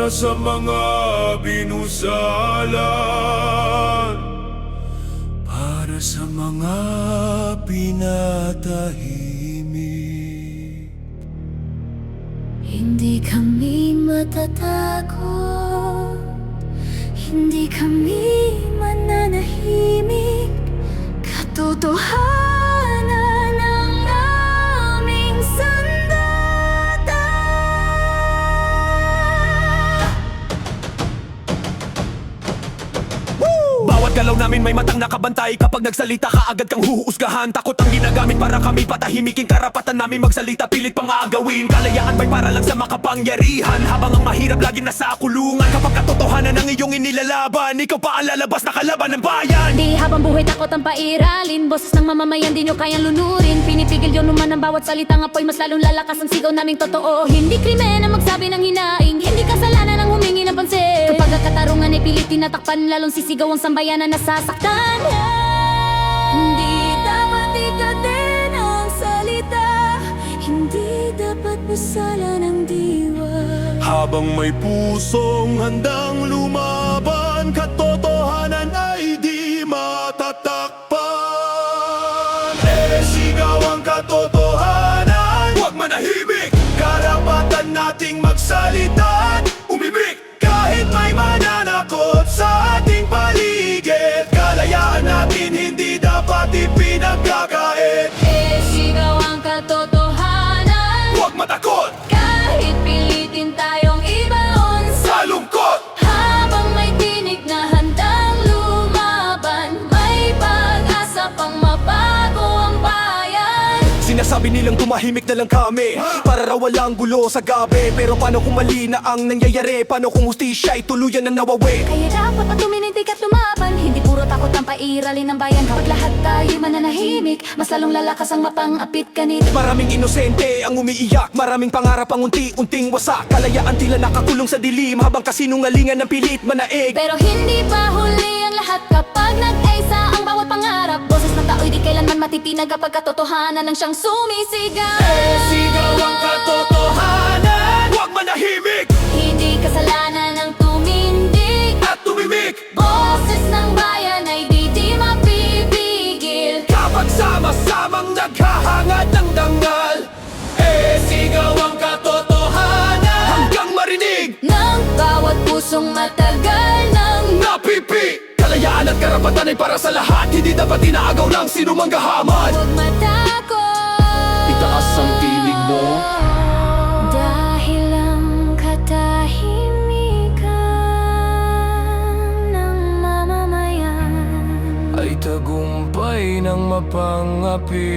para sa mga binusalan, para sa mga pinatahimik. Hindi kami matatakot, hindi kami mananahimik. Katotohanan ang aming sandata. Bawat galaw namin may matang nakabantay. Kapag nagsalita ka agad kang huhusgahan. Takot ang ginagamit para kami patahimikin. Karapatan namin magsalita, pilit pang aagawin. Kalayaan ba'y para lang sa makapangyarihan, habang ang mahirap lagi nasa kulungan. Kapag katotohanan ang iyong inilalaban, ikaw pa ang lalabas na kalaban ng bayan. Di habang buhay takot ang pairalin, boses ng mamamayan di nyo kayang lunurin. Pinipigil yun naman ang bawat salitang apoy, mas lalong lalakas ang sigaw naming totoo. Hindi krimen ang magsabi ng hinaing, hindi kasalanan ang humingi ng pansin. Kapag ang katarungan ay pilit tinatakpan, lalong sisigaw ang sambayan na nasasaktan. Hindi dapat ikatin ang salita, hindi dapat masalan ang diwa. Habang may pusong handang lumaban, katotohanan ay di matatakpan. Sigaw ang katotohanan, huwag manahimik. Karapatan nating magsalita, umibig. Kahit may mananakot sa ating paligid, kalayaan natin hindi dapat ipinagkakait. Sigaw ang katotohanan, Huwag matakot kahit pilitin tayong ibaon sa sa lungkot. habang may tinig na handang lumaban, may pag-asa pang mabago ang bayan. Sinasabi nilang tumahimik na lang kami, para raw walang gulo sa gabi. Pero paano kung mali na ang nangyayari? Paano kung hustisya ay tuluyan na nawawi? Kaya dapat patuminindig at lumaban, hindi puro takot ang pairalin ng bayan. Kapag lahat tayo mananahimik, mas lalong lalakas ang mapang-apit kanit. Maraming inosente ang umiiyak, maraming pangarap ang unti-unting wasak. Kalayaan tila nakakulong sa dilim, habang kasinungalingan ng pilit manaig. Pero hindi pa huli ang lahat kapag nag-aisa ang bawat pangarap. Boses ng tao'y di kailanman matitinag kapag katotohanan ang siyang sumisigaw. Sigaw ang katotohanan, huwag manahimik Hindi kasalanan ang tumindig, at tumimik. boses ng bayan ay di mapipigil. Kapag sama-samang naghahangad ng dangal, Sigaw ang katotohanan, hanggang marinig Ng bawat pusong matagal ng napipi. Kalayaan at karapatan ay para sa lahat, hindi dapat inaagaw ng sinumang gahaman. huwag matakot. Itaas ang tinig mo. Dahil ang katahimikan ng mamamayan Ay tagumpay ng mapangapi.